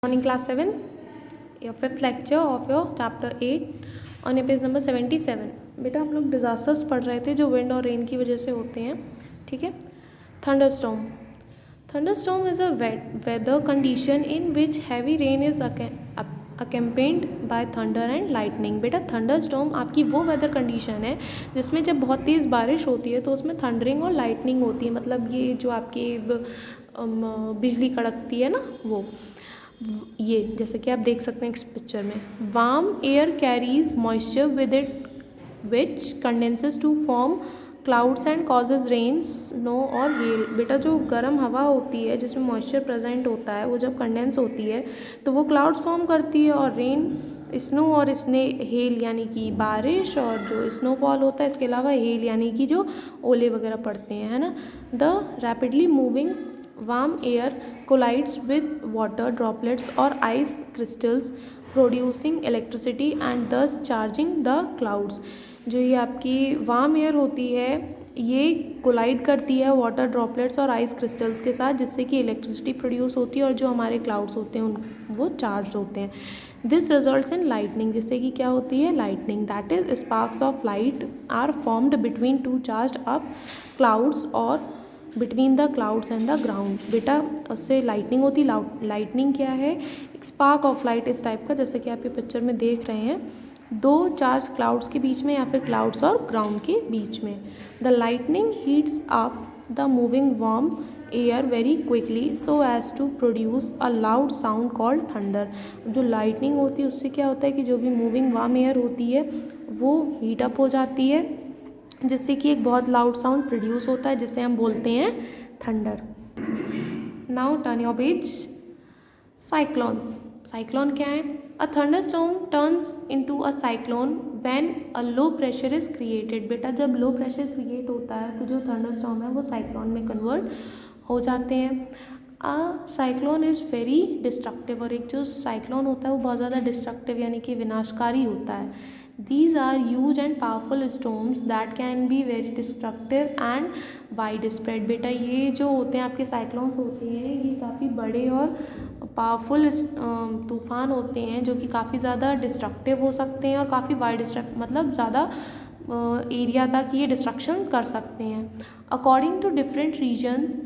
Morning class 7, your fifth lecture of your chapter 8 on your page number 77। बेटा हम लोग disasters पढ़ रहे थे जो विंड और रेन की वजह से होते हैं। ठीक है। Thunderstorm. Thunderstorm is a weather condition in which heavy rain is accompanied by thunder and lightning. बेटा थंडरस्टॉर्म आपकी वो वेदर कंडीशन है जिसमें जब बहुत तेज़ बारिश होती है तो उसमें थंडरिंग और लाइटनिंग होती है। मतलब ये जो आपकी बिजली कड़कती है ना, वो ये जैसे कि आप देख सकते हैं इस पिक्चर में। Warm air carries moisture with it which condenses to form clouds and causes rain, snow और हेल। बेटा जो गर्म हवा होती है जिसमें मॉइस्चर प्रेजेंट होता है वो जब कंडेंस होती है तो वो क्लाउड्स फॉर्म करती है और रेन, स्नो और हेल यानी कि बारिश, और जो स्नोफॉल होता है इसके अलावा हेल यानी कि जो ओले वगैरह पड़ते हैं, है ना। The rapidly moving warm air collides with water droplets or ice crystals producing electricity and thus charging the clouds। जो ये आपकी वार्म एयर होती है ये कोलाइड करती है वाटर ड्रॉपलेट्स और आइस क्रिस्टल्स के साथ, जिससे कि इलेक्ट्रिसिटी प्रोड्यूस होती है और जो हमारे क्लाउड्स होते हैं उन वो चार्ज होते हैं। दिस रिजल्ट्स इन लाइटनिंग, जिससे कि क्या होती है lightning. That is sparks of light are formed between two charge up clouds और between the clouds and the ground. बेटा उससे लाइटनिंग होती। लाइटनिंग क्या है? स्पार्क ऑफ लाइट इस टाइप का, जैसे कि आप ये पिक्चर में देख रहे हैं, दो चार्ज क्लाउड्स के बीच में या फिर क्लाउड्स और ग्राउंड के बीच में। The lightning heats up the moving warm air very quickly so as to produce a loud sound called thunder. जो लाइटनिंग होती है उससे क्या होता है कि जो भी मूविंग वार्म एयर होती है वो हीट अप हो जाती है, जिससे कि एक बहुत लाउड साउंड प्रोड्यूस होता है जिसे हम बोलते हैं thunder. Now turn your page. Cyclones. Cyclone क्या है? A thunderstorm turns into a cyclone when a low pressure is created. बेटा जब लो प्रेशर क्रिएट होता है तो जो थंडरस्टॉर्म है वो साइक्लोन में कन्वर्ट हो जाते हैं। A cyclone is very destructive, और एक जो साइक्लोन होता है वो बहुत ज़्यादा डिस्ट्रक्टिव यानी कि विनाशकारी होता है। These are huge and powerful storms that can be very destructive and widespread। बेटा ये जो होते हैं आपके साइक्लोन्स होते हैं ये काफ़ी बड़े और पावरफुल तूफान होते हैं जो कि काफ़ी ज़्यादा डिस्ट्रक्टिव हो सकते हैं और काफ़ी वाइड मतलब ज़्यादा एरिया तक ये डिस्ट्रक्शन कर सकते हैं। According to different regions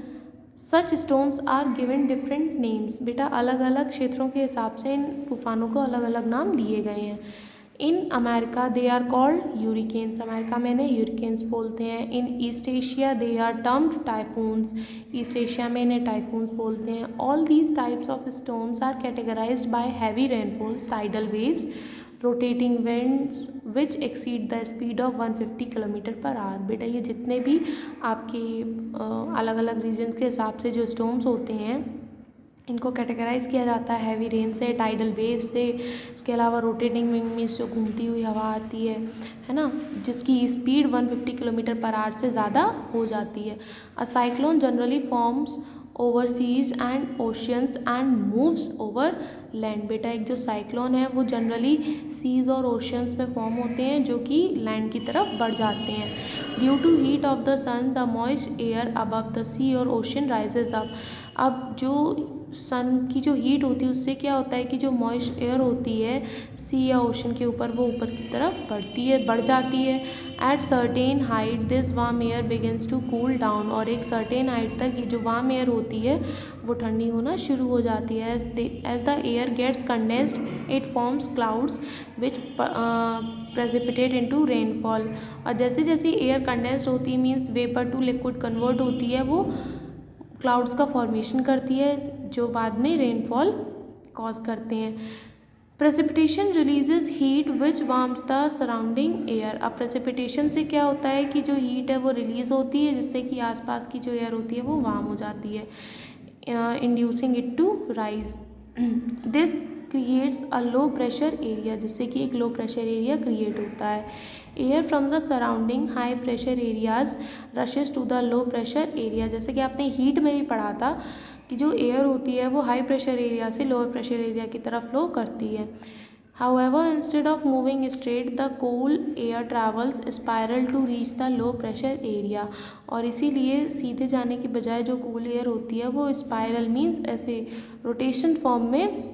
such storms are given different names. बेटा अलग अलग क्षेत्रों के हिसाब से इन तूफानों को अलग अलग नाम दिए गए हैं। In America they are called hurricanes. America में इन्हें यूरिकेन्स बोलते हैं। In east Asia they are termed typhoons. East Asia में इन्हें टाइफून्स बोलते हैं। All these types of storms are categorised by heavy rainfalls, tidal waves, rotating winds which exceed the speed of 150 kilometre per hour. बेटा ये जितने भी आपके अलग अलग रीजन्स के हिसाब से जो स्टॉर्म्स होते हैं इनको कैटेगराइज किया जाता है हैवी रेन से, टाइडल वेव से, इसके अलावा रोटेटिंग विंड में जो घूमती हुई हवा आती है ना, जिसकी स्पीड 150 किलोमीटर पर आवर से ज़्यादा हो जाती है। A cyclone generally forms overseas and oceans and moves over land. बेटा एक जो साइक्लोन है वो जनरली सीज और ओशियंस में फॉर्म होते हैं जो कि लैंड की तरफ बढ़ जाते हैं। Due to heat of the sun the moist air above the sea और ओशन राइजेज अप। अब जो सन की जो हीट होती है उससे क्या होता है कि जो मॉइस्ट एयर होती है सी या ओशन के ऊपर वो ऊपर की तरफ बढ़ जाती है। At certain height this warm air begins to cool down. और एक सर्टेन हाइट तक ये जो वार्म एयर होती है वो ठंडी होना शुरू हो जाती है। As the air gets condensed it forms clouds which precipitate into rainfall. और जैसे जैसे एयर कंडेंस्ड होती है means vapour to liquid convert होती है, वो क्लाउड्स का फॉर्मेशन करती है जो बाद में रेनफॉल कॉज करते हैं। Precipitation releases heat which warms the surrounding air. अब प्रेसिपिटेशन से क्या होता है कि जो हीट है वो रिलीज होती है जिससे कि आसपास की जो एयर होती है वो वार्म हो जाती है, inducing it to rise. This creates a low pressure area, जिससे कि एक लो प्रेशर एरिया क्रिएट होता है। Air from the surrounding high pressure areas rushes to the low pressure area. जैसे कि आपने हीट में भी पढ़ा था कि जो एयर होती है वो हाई प्रेशर एरिया से लोअर प्रेशर एरिया की तरफ फ्लो करती है। However, instead of moving straight, the cool air travels spiral to reach the low pressure area। और इसीलिए सीधे जाने की बजाय जो कूल एयर होती है वो स्पायरल मीन्स ऐसे रोटेशन फॉर्म में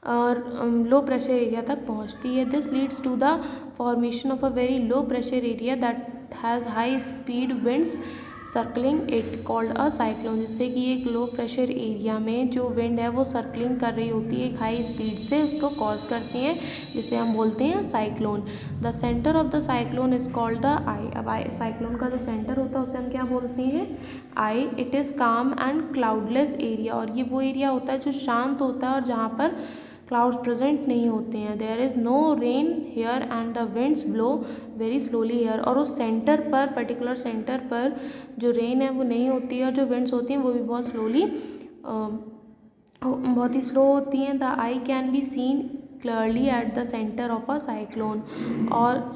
और लो प्रेशर एरिया तक पहुंचती है। This leads to the formation of a very low pressure area that has high speed winds circling it called a cyclone, जिससे कि एक लो प्रेशर एरिया में जो विंड है वो सर्कलिंग कर रही होती है एक हाई स्पीड से, उसको कॉज करती हैं, जिसे हम बोलते हैं cyclone. The centre of the cyclone is called the eye. अब आई साइक्लोन का जो सेंटर होता है उसे हम क्या बोलते हैं? Eye. It is calm and cloudless area, और ये वो एरिया होता है जो शांत होता है और जहाँ पर क्लाउड्स प्रेजेंट नहीं होते हैं। There is no rain here and the winds blow very slowly here, और उस सेंटर पर, पर्टिकुलर सेंटर पर जो रेन है वो नहीं होती है और जो विंड्स होती हैं वो भी बहुत ही स्लो होती हैं। The I can be seen clearly at the centre of a cyclone, और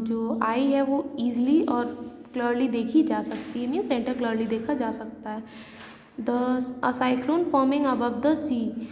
जो आई है वो ईजिली और क्लियरली देखी जा सकती है, मीन सेंटर क्लियरली देखा जा सकता है। A cyclone forming above the sea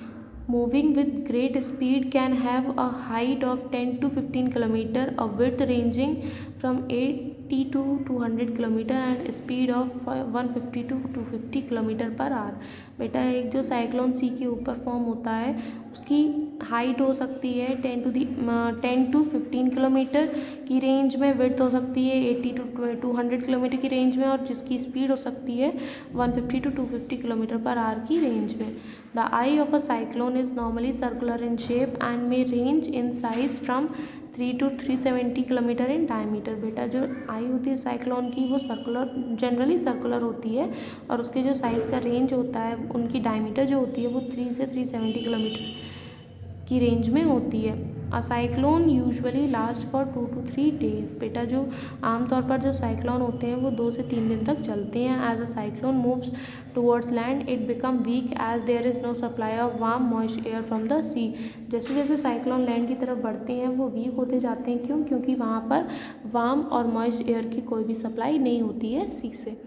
moving with great speed can have a height of 10 to 15 kilometer, a width ranging from 80 to 200 kilometer and speed of 150 to 250 kilometre per hour. बेटा एक जो cyclone सी के ऊपर form होता है उसकी height हो सकती है 10 to 15 किलोमीटर की रेंज में, विड्थ हो सकती है 80 to 200 किलोमीटर की रेंज में, और जिसकी स्पीड हो सकती है 150 to 250 किलोमीटर पर आवर की रेंज में। The eye of a cyclone is normally circular in shape and may range in size from 3 to 370 kilometre in diameter. बेटा जो आई होती है साइक्लोन की वो सर्कुलर, जनरली सर्कुलर होती है, और उसके जो साइज़ का रेंज होता है, उनकी डायमीटर जो होती है वो 3 से 370 किलोमीटर की रेंज में होती है। A cyclone usually last for 2 to 3 days. बेटा जो आमतौर पर जो साइक्लोन होते हैं वो 2 से 3 दिन तक चलते हैं। As a cyclone moves towards land it become weak as there is no supply of warm moist air from the sea. जैसे जैसे साइक्लोन लैंड की तरफ बढ़ते हैं वो वीक होते जाते हैं। क्यों? क्योंकि वहाँ पर वार्म और मॉइस्ट एयर की कोई भी सप्लाई नहीं होती है सी से।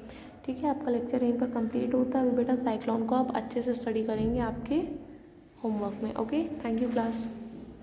ठीक है, आपका लेक्चर यहीं पर कंप्लीट होता है। अभी बेटा साइक्लोन को आप अच्छे से स्टडी करेंगे आपके होमवर्क में। Okay, thank you class.